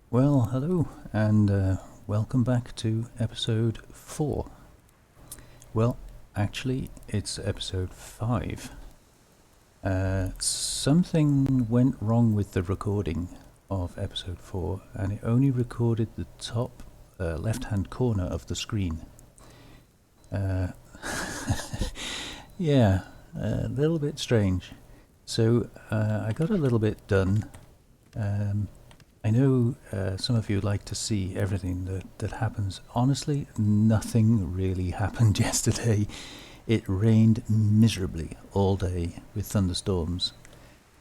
Well, hello, and welcome back to episode 4. Well, actually, it's episode 5. Something went wrong with the recording of episode 4, and it only recorded the top left-hand corner of the screen. Yeah, a little bit strange. So, I got a little bit done. I know some of you like to see everything that happens. Honestly, nothing really happened yesterday. It rained miserably all day with thunderstorms,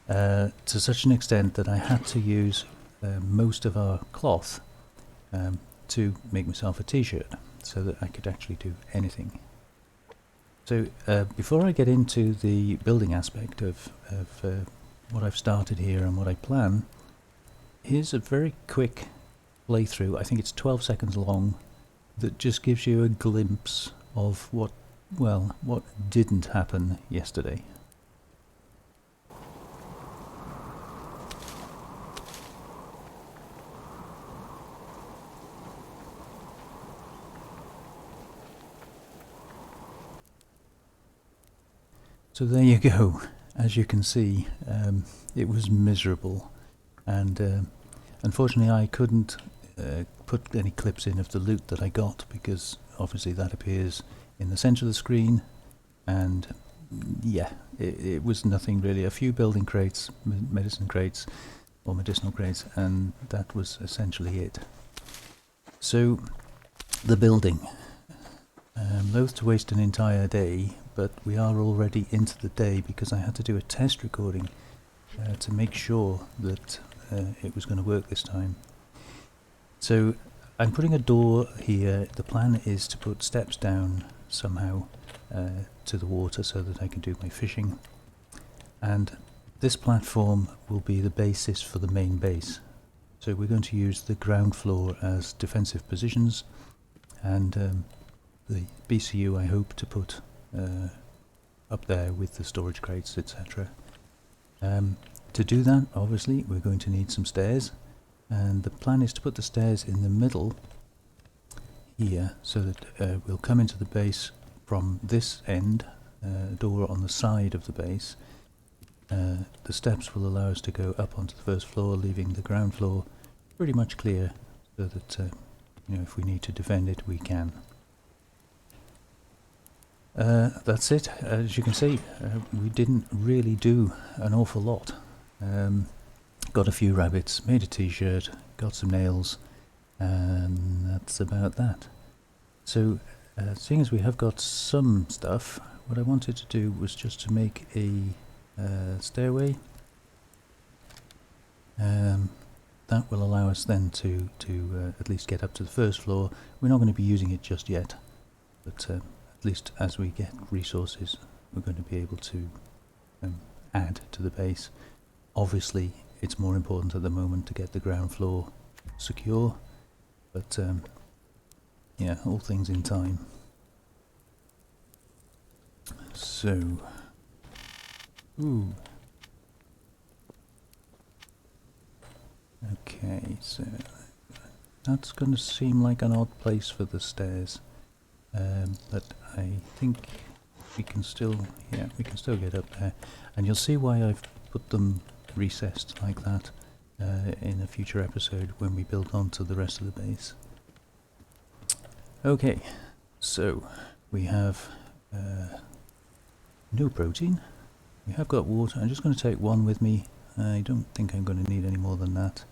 to such an extent that I had to use most of our cloth to make myself a t-shirt so that I could actually do anything. So before I get into the building aspect of what I've started here and what I plan, here's a very quick playthrough. I think it's 12 seconds long, that just gives you a glimpse of what didn't happen yesterday. So there you go. As you can see, it was miserable, and unfortunately I couldn't put any clips in of the loot that I got, because obviously that appears in the centre of the screen, and yeah, it was nothing really. A few building crates, medicine crates or medicinal crates, and that was essentially it. So the building. Loath to waste an entire day, but we are already into the day because I had to do a test recording to make sure that it was going to work this time. So I'm putting a door here. The plan is to put steps down somehow to the water so that I can do my fishing, and this platform will be the basis for the main base. So we're going to use the ground floor as defensive positions, and the BCU I hope to put up there with the storage crates, etc. To do that, obviously, we're going to need some stairs, and the plan is to put the stairs in the middle here, so that we'll come into the base from this end, door on the side of the base. The steps will allow us to go up onto the first floor, leaving the ground floor pretty much clear, so that if we need to defend it, we can. That's it. As you can see, we didn't really do an awful lot. Got a few rabbits, made a t-shirt, got some nails, and that's about that. So, seeing as we have got some stuff, what I wanted to do was just to make a stairway. That will allow us then to at least get up to the first floor. We're not going to be using it just yet, but at least as we get resources, we're going to be able to add to the base. Obviously, it's more important at the moment to get the ground floor secure, but yeah, all things in time. So, okay, so that's going to seem like an odd place for the stairs, but I think we can still get up there, and you'll see why I've put them recessed like that in a future episode when we build onto the rest of the base. Okay, so we have no protein. We have got water. I'm just going to take one with me. I don't think I'm going to need any more than that.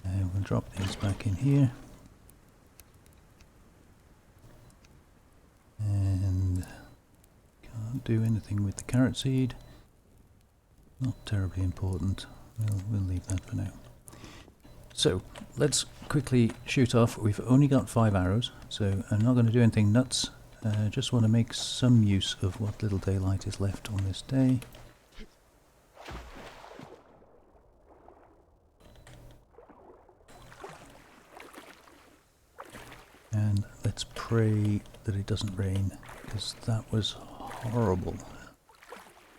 We'll drop these back in here. And can't do anything with the carrot seed. Not terribly important. We'll leave that for now. So let's quickly shoot off. We've only got 5 arrows, so I'm not going to do anything nuts. Just want to make some use of what little daylight is left on this day. And let's pray that it doesn't rain, because that was horrible.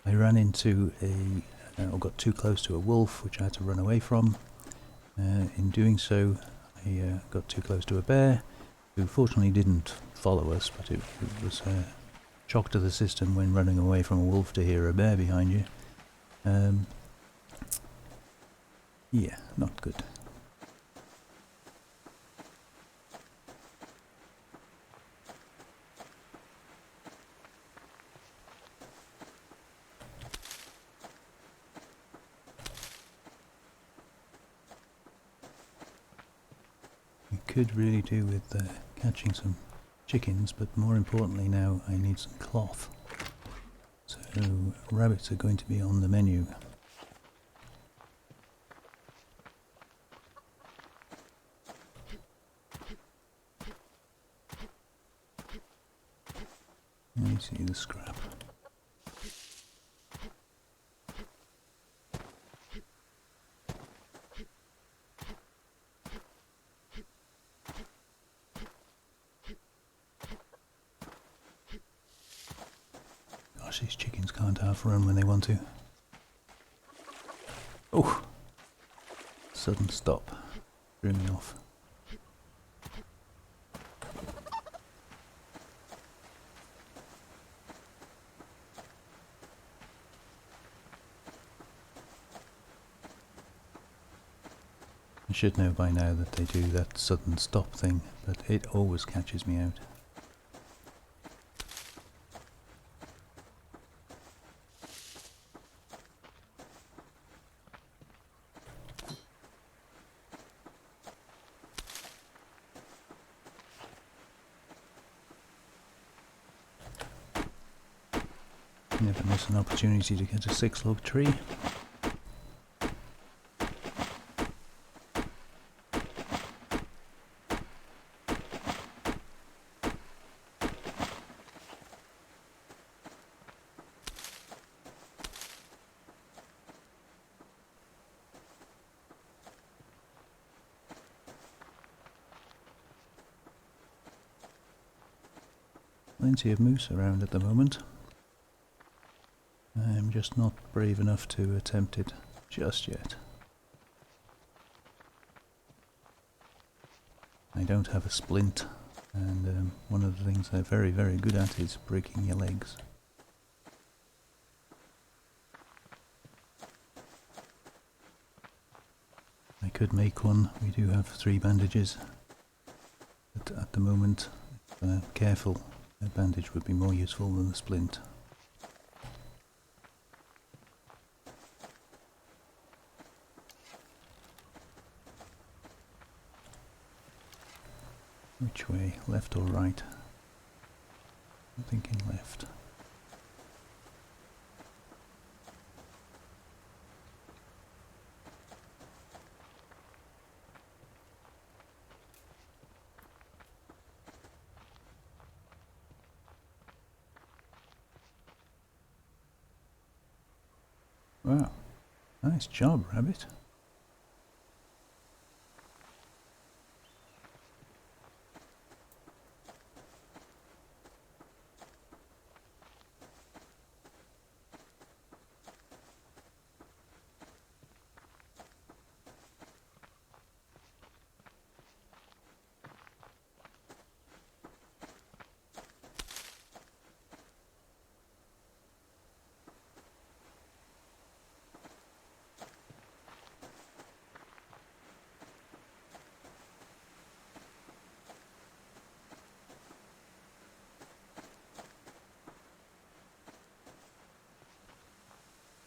I ran into or got too close to a wolf, which I had to run away from, In doing so, I got too close to a bear, who fortunately didn't follow us, but it was a shock to the system when running away from a wolf to hear a bear behind you. Yeah, not good. We could really do with catching some chickens, but more importantly now I need some cloth. So rabbits are going to be on the menu. Let me see the scrap. Gosh, these chickens can't half run when they want to. Oh! Sudden stop. Threw me off. I should know by now that they do that sudden stop thing, but it always catches me out. Never miss an opportunity to get a 6-log tree. Plenty of moose around at the moment. I'm just not brave enough to attempt it just yet. I don't have a splint, and one of the things they're very, very good at is breaking your legs. I could make one. We do have 3 bandages, but at the moment, careful, a bandage would be more useful than a splint. Which way, left or right? I'm thinking left. Wow, nice job, rabbit.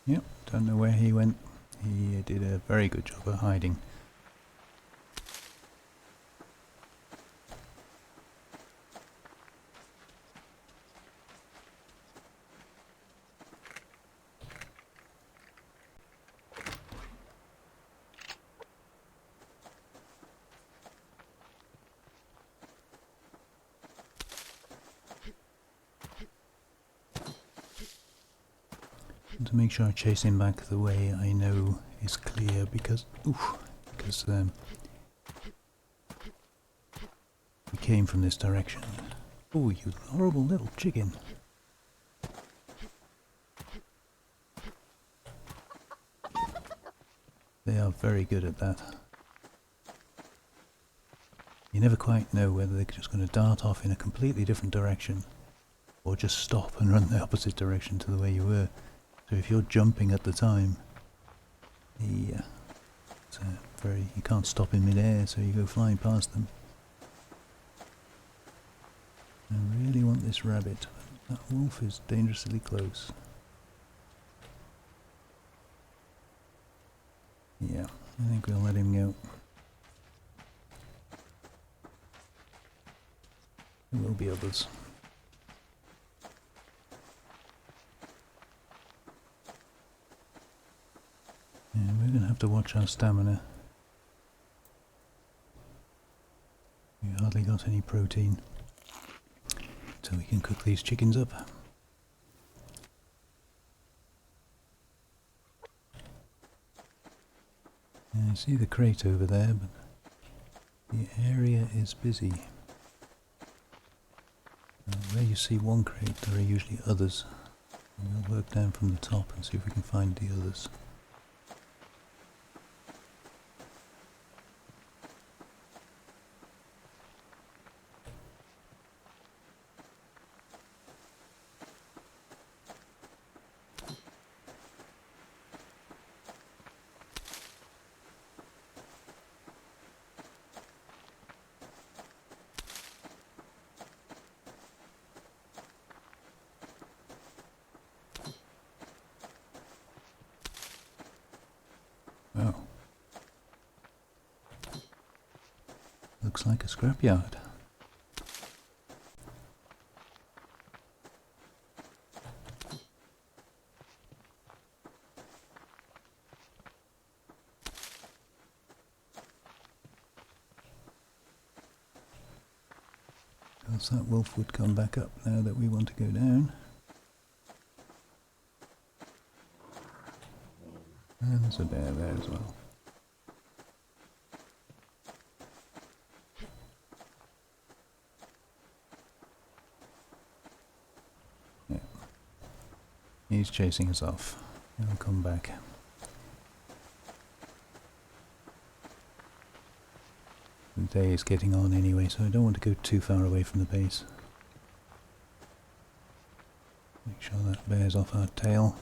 Yep, don't know where he went. He did a very good job of hiding. To make sure I chase him back the way I know is clear, because we came from this direction. Oh, you horrible little chicken. They are very good at that. You never quite know whether they're just going to dart off in a completely different direction or just stop and run the opposite direction to the way you were. So if you're jumping at the time, yeah, it's you can't stop in midair, so you go flying past them. I really want this rabbit. That wolf is dangerously close. Yeah, I think we'll let him go. There will be others. Yeah, we're going to have to watch our stamina. We hardly got any protein, so we can cook these chickens up. I see the crate over there, but the area is busy. Where you see one crate, there are usually others. And we'll work down from the top and see if we can find the others. Oh. Looks like a scrapyard. Because that wolf would come back up now that we want to go down. And there's a bear there as well. Yeah. He's chasing us off. He'll come back. The day is getting on anyway, so I don't want to go too far away from the base. Make sure that bear's off our tail.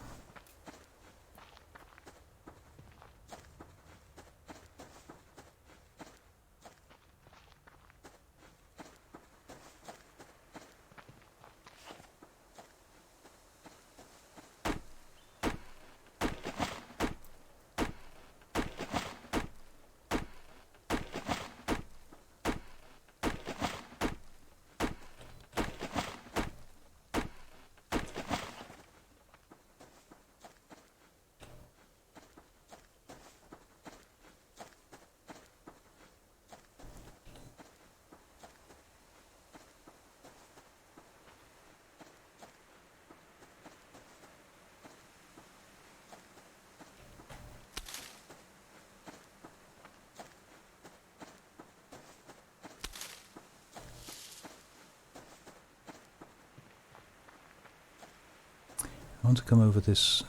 I want to come over this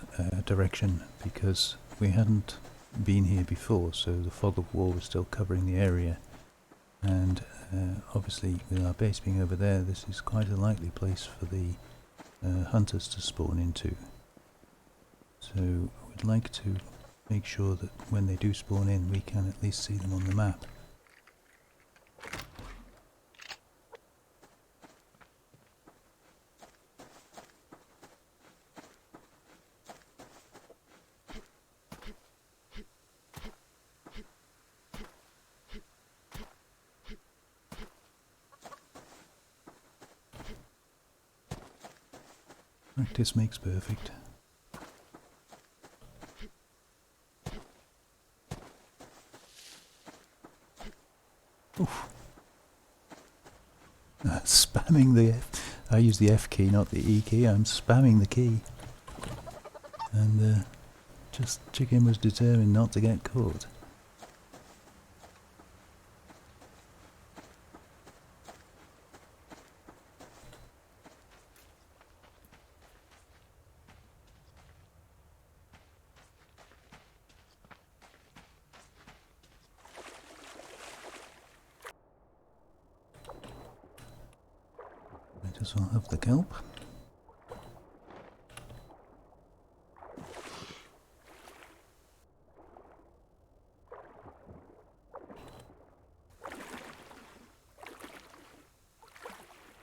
direction because we hadn't been here before, so the fog of war was still covering the area, and obviously with our base being over there, this is quite a likely place for the hunters to spawn into. So we'd like to make sure that when they do spawn in, we can at least see them on the map. Practice makes perfect. Oof. Spamming the I use the F key, not the E key. I'm spamming the key. And just chicken was determined not to get caught. Might as well have the kelp.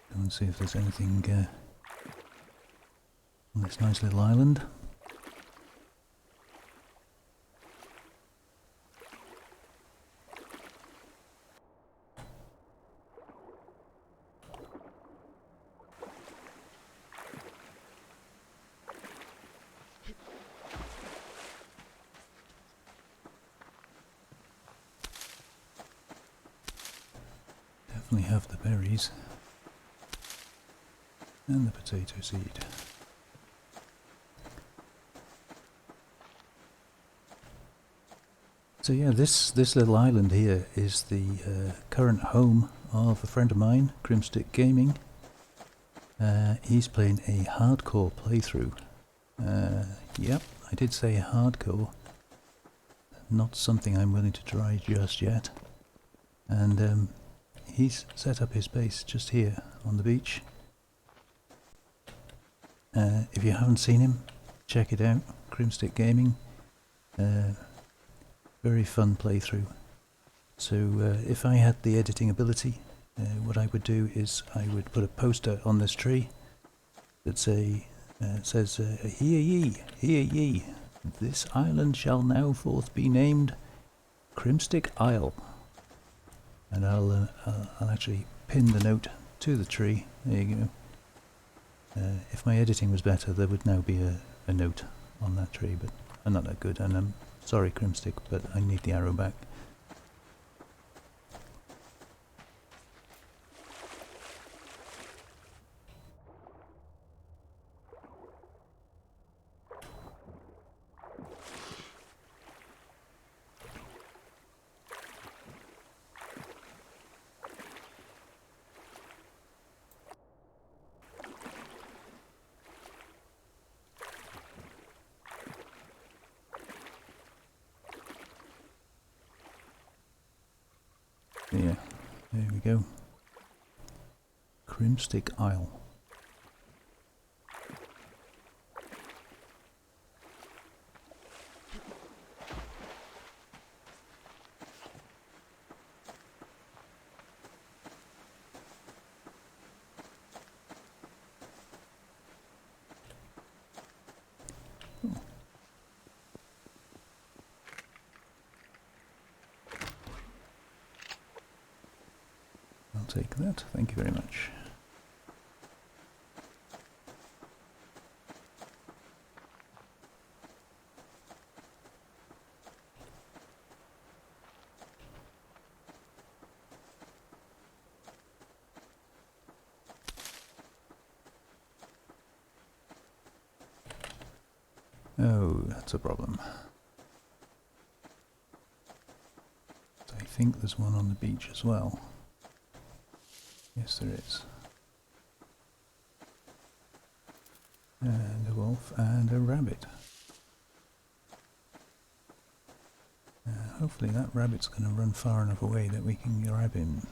Go and see if there's anything on this nice little island. Definitely have the berries and the potato seed. So yeah, this little island here is the current home of a friend of mine, Grimstick Gaming. He's playing a hardcore playthrough. Yep, I did say hardcore. Not something I'm willing to try just yet. And he's set up his base just here on the beach. If you haven't seen him, check it out. Grimstick Gaming. Very fun playthrough. So if I had the editing ability, what I would do is I would put a poster on this tree that says, "Hear ye, hear ye, this island shall now forth be named Grimstick Isle." And I'll actually pin the note to the tree. There you go. If my editing was better, there would now be a note on that tree, but I'm not that good, and I'm sorry, Grimstick, but I need the arrow back. Yeah, there we go. Grimstick Isle. I'll take that, thank you very much. Oh, that's a problem. I think there's one on the beach as well. Yes, there is. And a wolf and a rabbit. Hopefully that rabbit's going to run far enough away that we can grab him.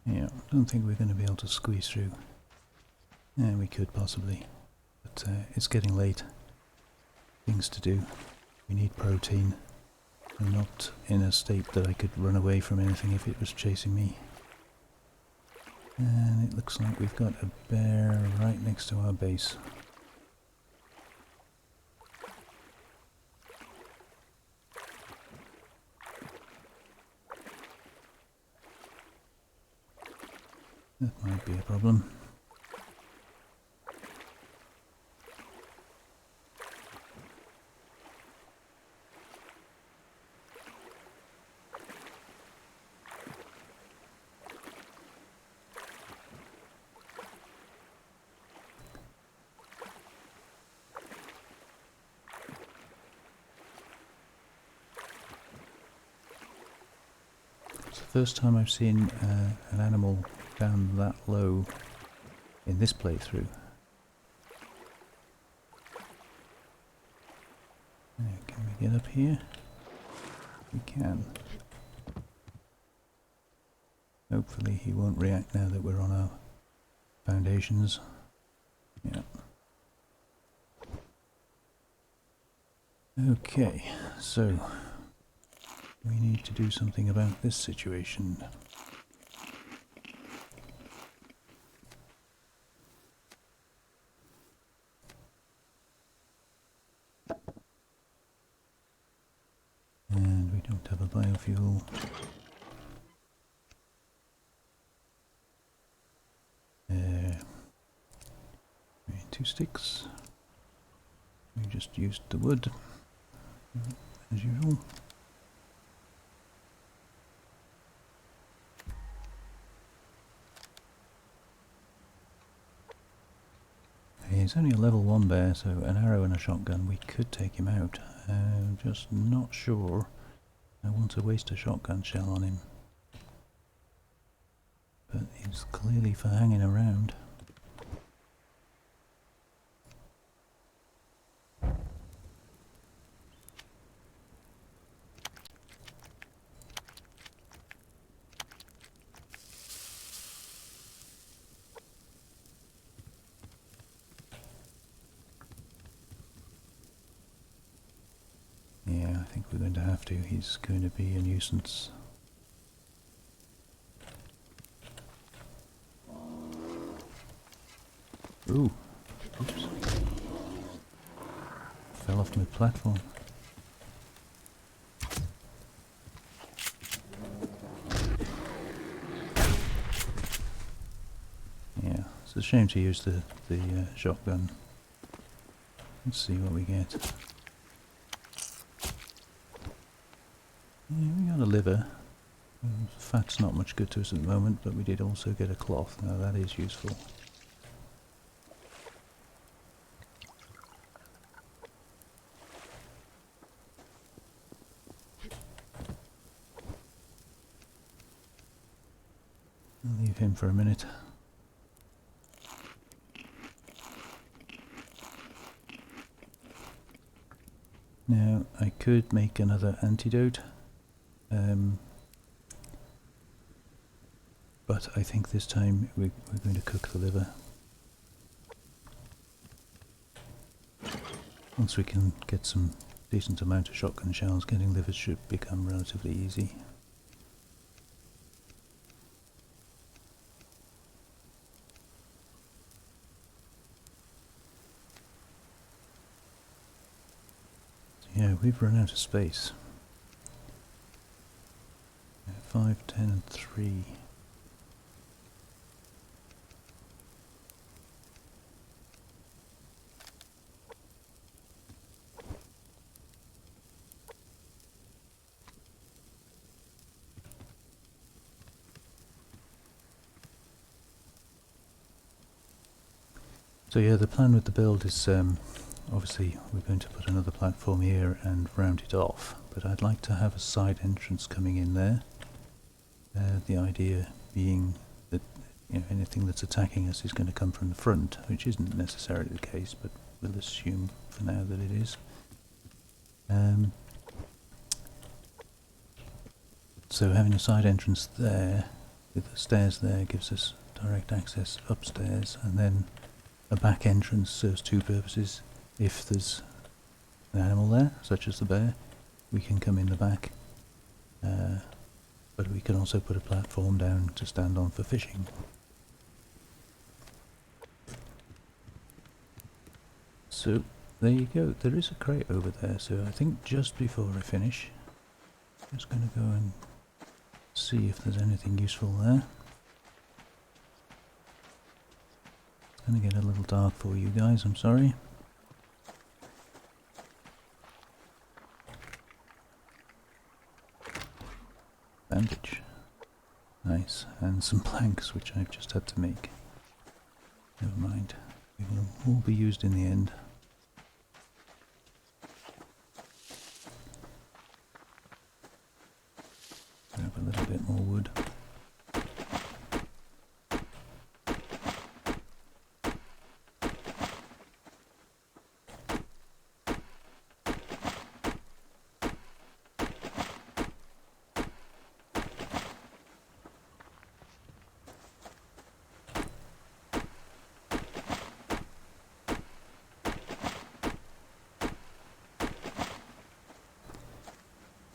Yeah, I don't think we're going to be able to squeeze through. Yeah, we could possibly, but it's getting late. Things to do. We need protein. I'm not in a state that I could run away from anything if it was chasing me. And it looks like we've got a bear right next to our base. That might be a problem. first time I've seen an animal down that low in this playthrough. Can we get up here? We can. Hopefully he won't react now that we're on our foundations. Yeah. Okay, so we need to do something about this situation. And we don't have a biofuel. 2 sticks. We just used the wood, as usual. He's only a level 1 bear, so an arrow and a shotgun, we could take him out. I'm just not sure I want to waste a shotgun shell on him. But he's clearly for hanging around. Yeah, I think we're going to have to. He's going to be a nuisance. Ooh. Oops. Fell off my platform. Yeah, it's a shame to use the shotgun. Let's see what we get. Yeah, we got a liver. Fat's not much good to us at the moment, but we did also get a cloth. Now that is useful. I'll leave him for a minute. Now I could make another antidote. But I think this time we're going to cook the liver. Once we can get some decent amount of shotgun shells, getting livers should become relatively easy. So yeah, we've run out of space. 5, 10 and 3. So yeah, the plan with the build is obviously we're going to put another platform here and round it off, but I'd like to have a side entrance coming in there. The idea being that anything that's attacking us is going to come from the front, which isn't necessarily the case, but we'll assume for now that it is. So having a side entrance there with the stairs there gives us direct access upstairs, and then a back entrance serves 2 purposes. If there's an animal there, such as the bear, we can come in the back, but we can also put a platform down to stand on for fishing. So there you go, there is a crate over there, so I think just before I finish, I'm just going to go and see if there's anything useful there. It's going to get a little dark for you guys, I'm sorry. Bandage. Nice. And some planks, which I've just had to make. Never mind. They will all be used in the end. Grab a little bit more wood.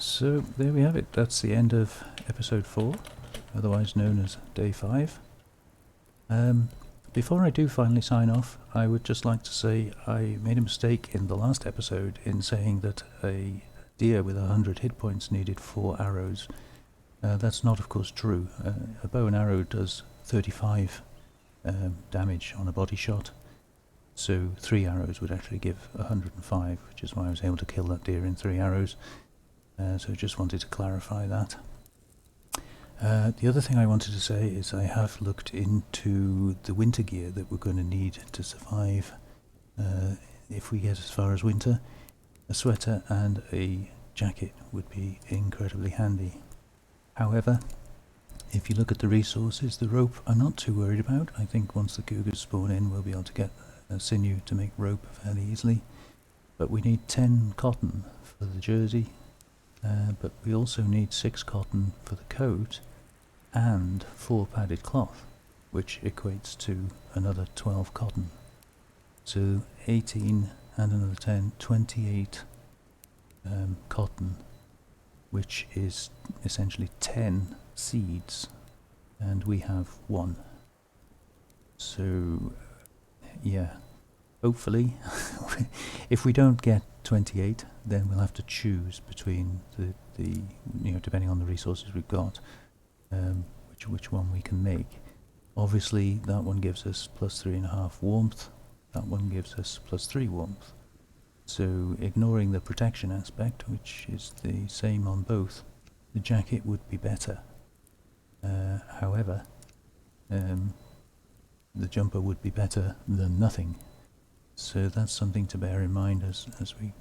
So there we have it. That's the end of episode 4, otherwise known as day 5. Before I do finally sign off, I would just like to say I made a mistake in the last episode in saying that a deer with 100 hit points needed 4 arrows. That's not, of course, true. A bow and arrow does 35 damage on a body shot, so 3 arrows would actually give 105, which is why I was able to kill that deer in 3 arrows. So just wanted to clarify that. The other thing I wanted to say is I have looked into the winter gear that we're going to need to survive if we get as far as winter. A sweater and a jacket would be incredibly handy. However, if you look at the resources, the rope I'm not too worried about. I think once the cougars spawn in we'll be able to get sinew to make rope fairly easily. But we need 10 cotton for the jersey. But we also need 6 cotton for the coat and 4 padded cloth, which equates to another 12 cotton. So 18 and another 10, 28 cotton, which is essentially 10 seeds, and we have 1. So yeah, hopefully if we don't get 28, then we'll have to choose between the depending on the resources we've got, which one we can make. Obviously that one gives us plus 3.5 warmth, that one gives us plus 3 warmth. So ignoring the protection aspect, which is the same on both, the jacket would be better. However, the jumper would be better than nothing. So that's something to bear in mind as we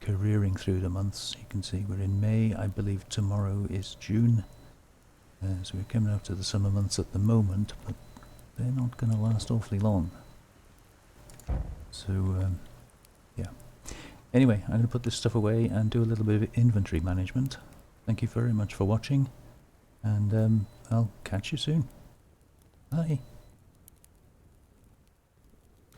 careering through the months. You can see we're in May. I believe tomorrow is June. So we're coming up to the summer months at the moment, but they're not going to last awfully long. So yeah. Anyway, I'm going to put this stuff away and do a little bit of inventory management. Thank you very much for watching, and I'll catch you soon. Bye.